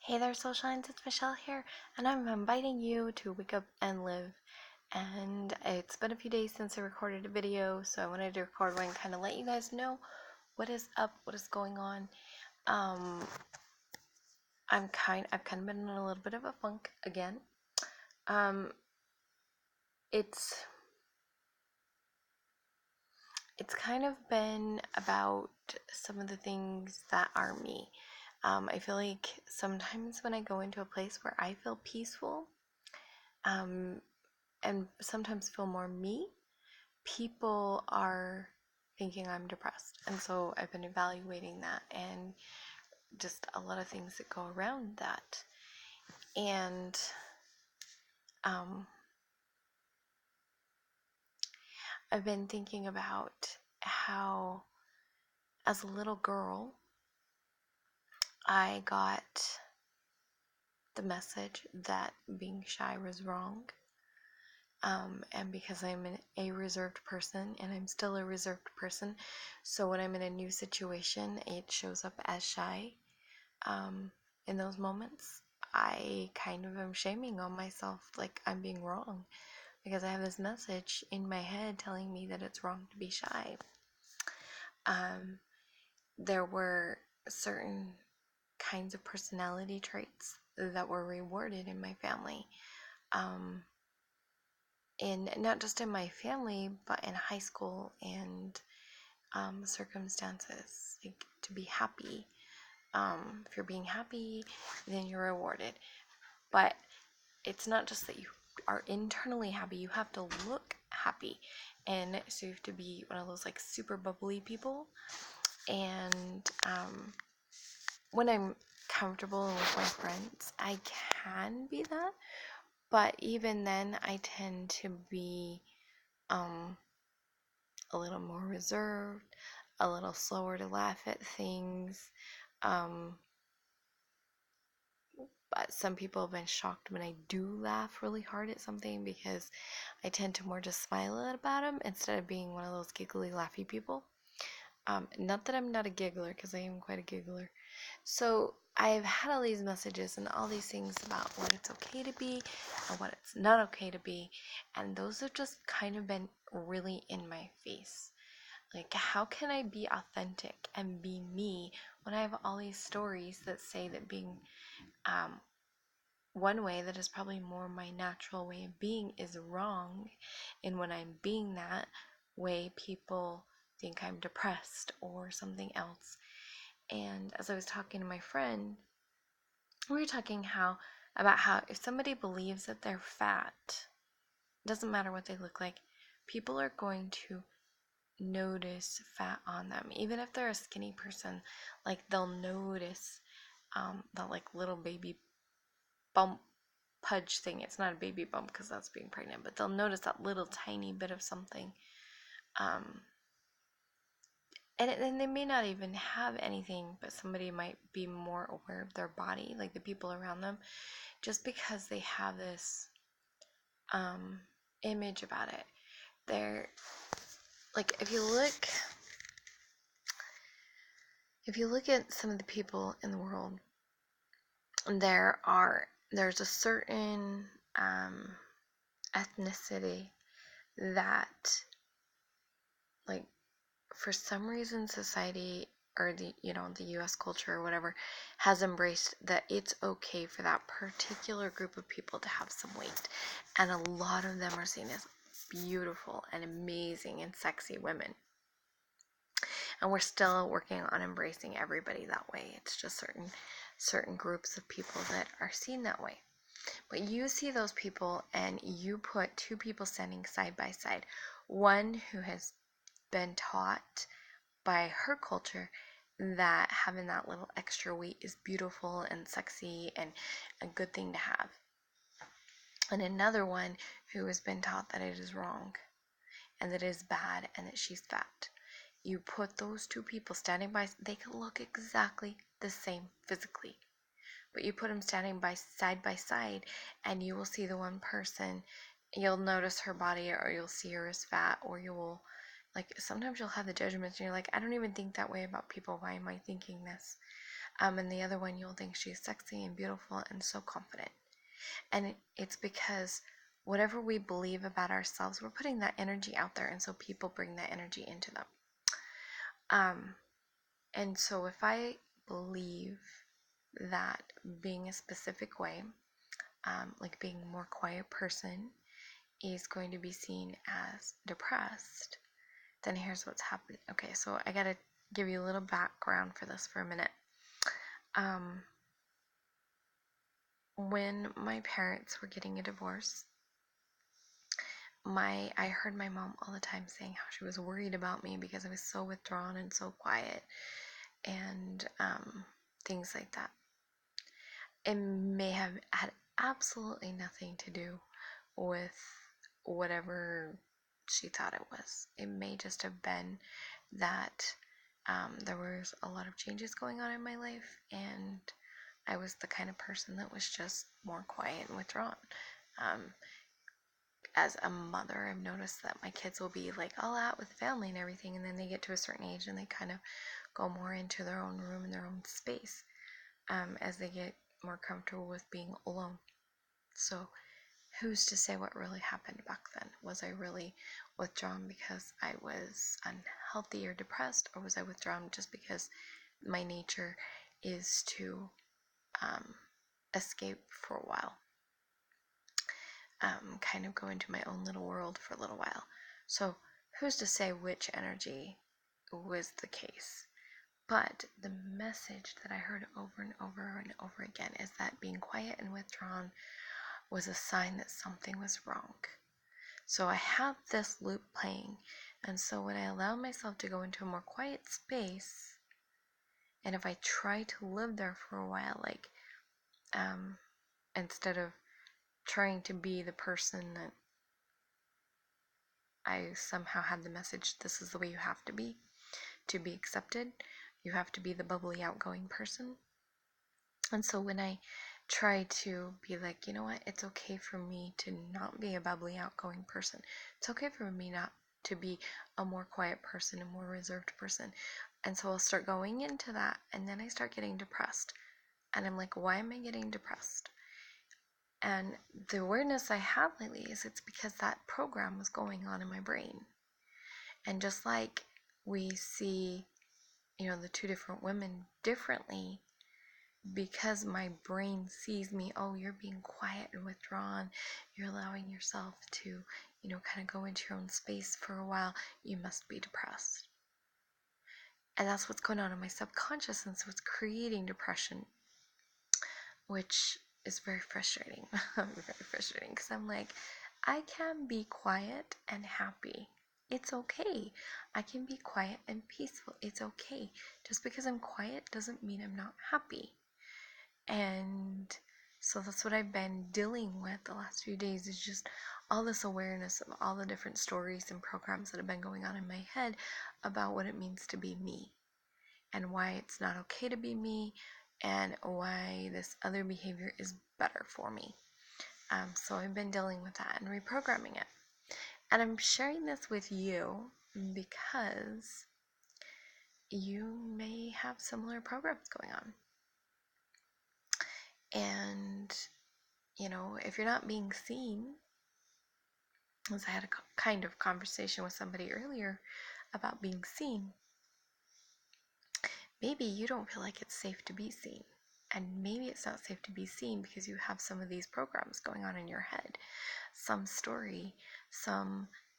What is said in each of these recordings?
Hey there, Soulshines, it's Michelle here, and I'm inviting you to wake up and live. And it's been a few days since I recorded a video, so I wanted to record one and kind of let you guys know what is up, what is going on. Um, I've kind of been in a little bit of a funk again. Um, it's it's kind of been about some of the things that are me. I feel like sometimes when I go into a place where I feel peaceful, um, and sometimes feel more me, people are thinking I'm depressed. And so I've been evaluating that and just a lot of things that go around that. And um, I've been thinking about how, as a little girl, I got the message that being shy was wrong. And because I'm a reserved person, and I'm still a reserved person, so when I'm in a new situation, it shows up as shy. In those moments, I kind of am shaming on myself, like I'm being wrong, because I have this message in my head telling me that it's wrong to be shy. Um, there were certain kinds of personality traits that were rewarded in my family. Um, in not just in my family, but in high school and circumstances, like to be happy. If you're being happy, then you're rewarded. But it's not just that you are internally happy, you have to look happy. And so you have to be one of those like super bubbly people. And when I'm comfortable with my friends, I can be that. But even then, I tend to be um, a little more reserved, a little slower to laugh at things. Um, but some people have been shocked when I do laugh really hard at something because I tend to more just smile about them instead of being one of those giggly, laughy people. Not that I'm not a giggler, because I am quite a giggler. So I've had all these messages and all these things about what it's okay to be and what it's not okay to be, and those have just kind of been really in my face. Like, how can I be authentic and be me when I have all these stories that say that being one way that is probably more my natural way of being is wrong, and when I'm being that way, people think I'm depressed or something else. And as I was talking to my friend, we were talking about how if somebody believes that they're fat, it doesn't matter what they look like, people are going to notice fat on them. Even if they're a skinny person, like they'll notice that like little baby bump pudge thing. It's not a baby bump because that's being pregnant, but they'll notice that little tiny bit of something. Um, and they may not even have anything, but somebody might be more aware of their body, like the people around them, just because they have this image about it. They're like, if you look at some of the people in the world, there's a certain ethnicity that, like, for some reason society, or the US culture or whatever, has embraced that it's okay for that particular group of people to have some weight, and a lot of them are seen as beautiful and amazing and sexy women. And we're still working on embracing everybody that way. It's just certain groups of people that are seen that way. But you see those people and you put two people standing side by side, one who has been taught by her culture that having that little extra weight is beautiful and sexy and a good thing to have, and another one who has been taught that it is wrong and that it is bad and that she's fat. You put those two people standing by, they could look exactly the same physically, but you put them standing by side, and you will see the one person, you'll notice her body, or you'll see her as fat, or you will, like, sometimes you'll have the judgments and you're like, I don't even think that way about people. Why am I thinking this? And the other one, you'll think she's sexy and beautiful and so confident. And it's because whatever we believe about ourselves, we're putting that energy out there, and so people bring that energy into them. And so if I believe that being a specific way, like being a more quiet person, is going to be seen as depressed, then here's what's happening. Okay, so I gotta give you a little background for this for a minute. When my parents were getting a divorce, I heard my mom all the time saying how she was worried about me because I was so withdrawn and so quiet, and things like that. It may have had absolutely nothing to do with whatever she thought it was. It may just have been that there was a lot of changes going on in my life, and I was the kind of person that was just more quiet and withdrawn. As a mother, I've noticed that my kids will be like all out with family and everything, and then they get to a certain age and they kind of go more into their own room and their own space as they get more comfortable with being alone. So who's to say what really happened back then? Was I really withdrawn because I was unhealthy or depressed, or was I withdrawn just because my nature is to escape for a while? Kind of go into my own little world for a little while. So who's to say which energy was the case? But the message that I heard over and over and over again is that being quiet and withdrawn was a sign that something was wrong. So I have this loop playing, and so when I allow myself to go into a more quiet space, and if I try to live there for a while, like instead of trying to be the person that I somehow had the message, this is the way you have to be accepted. You have to be the bubbly, outgoing person. And so when I try to be like, you know what, it's okay for me to not be a bubbly, outgoing person. It's okay for me not to be a more quiet person, a more reserved person. And so I'll start going into that, and then I start getting depressed. And I'm like, why am I getting depressed? And the awareness I have lately is it's because that program was going on in my brain. And just like we see, the two different women differently, because my brain sees me, oh, you're being quiet and withdrawn, you're allowing yourself to, kind of go into your own space for a while, you must be depressed. And that's what's going on in my subconscious, and so it's creating depression, which is very frustrating. Very frustrating, because I'm like, I can be quiet and happy. It's okay. I can be quiet and peaceful. It's okay. Just because I'm quiet doesn't mean I'm not happy. And so that's what I've been dealing with the last few days, is just all this awareness of all the different stories and programs that have been going on in my head about what it means to be me, and why it's not okay to be me, and why this other behavior is better for me. So I've been dealing with that and reprogramming it. And I'm sharing this with you because you may have similar programs going on. And, if you're not being seen, as I had a kind of conversation with somebody earlier about being seen, maybe you don't feel like it's safe to be seen. And maybe it's not safe to be seen because you have some of these programs going on in your head. Some story,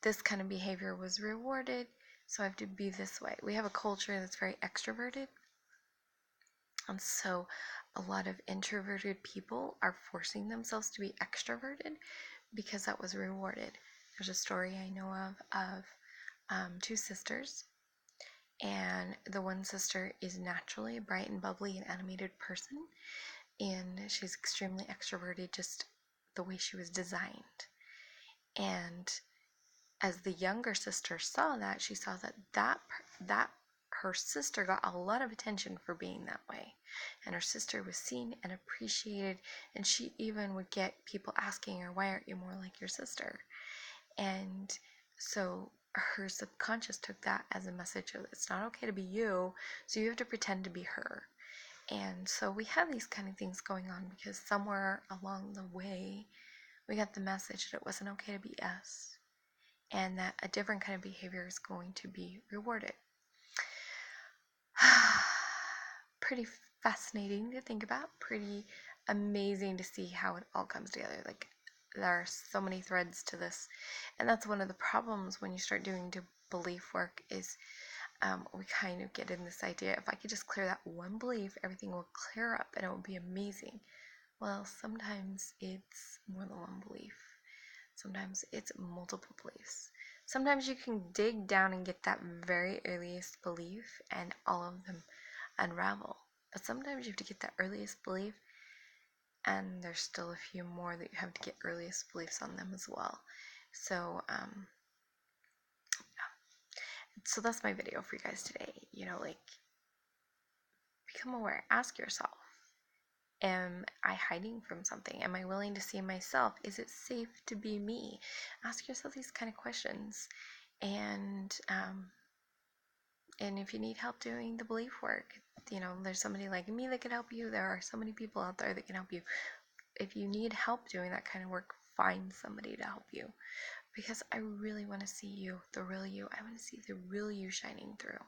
this kind of behavior was rewarded, so I have to be this way. We have a culture that's very extroverted. And so a lot of introverted people are forcing themselves to be extroverted because that was rewarded. There's a story I know of two sisters, and the one sister is naturally a bright and bubbly and animated person, and she's extremely extroverted, just the way she was designed. And as the younger sister saw that, she saw that her sister got a lot of attention for being that way, and her sister was seen and appreciated, and she even would get people asking her, why aren't you more like your sister? And so her subconscious took that as a message of, it's not okay to be you, so you have to pretend to be her. And so we have these kind of things going on because somewhere along the way we got the message that it wasn't okay to be us and that a different kind of behavior is going to be rewarded. Pretty fascinating to think about, pretty amazing to see how it all comes together. Like, there are so many threads to this, and that's one of the problems when you start doing belief work is we kind of get in this idea, if I could just clear that one belief, everything will clear up and it will be amazing. Well, sometimes it's more than one belief. Sometimes it's multiple beliefs. Sometimes you can dig down and get that very earliest belief and all of them unravel. But sometimes you have to get that earliest belief and there's still a few more that you have to get earliest beliefs on them as well. So, so that's my video for you guys today. Like, become aware. Ask yourself, am I hiding from something? Am I willing to see myself? Is it safe to be me? Ask yourself these kind of questions. And if you need help doing the belief work, there's somebody like me that can help you. There are so many people out there that can help you. If you need help doing that kind of work, find somebody to help you. Because I really want to see you, the real you. I want to see the real you shining through.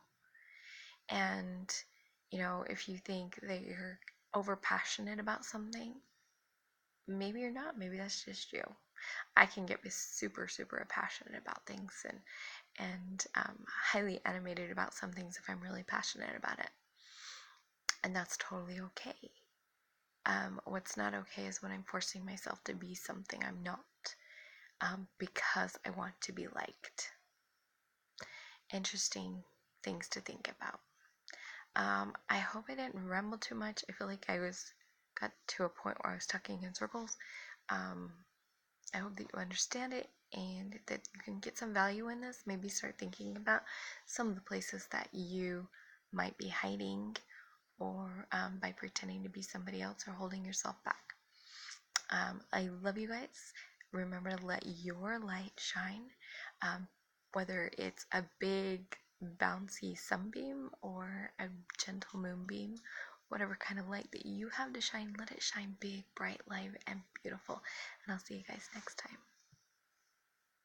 And, if you think that you're over passionate about something, maybe you're not. Maybe that's just you. I can get super, super passionate about things and highly animated about some things if I'm really passionate about it. And that's totally okay. What's not okay is when I'm forcing myself to be something I'm not because I want to be liked. Interesting things to think about. I hope I didn't ramble too much. I feel like got to a point where I was talking in circles. I hope that you understand it and that you can get some value in this. Maybe start thinking about some of the places that you might be hiding or by pretending to be somebody else or holding yourself back. I love you guys. Remember to let your light shine, whether it's a big bouncy sunbeam or a gentle moonbeam, whatever kind of light that you have to shine, let it shine big, bright, live, and beautiful. And I'll see you guys next time.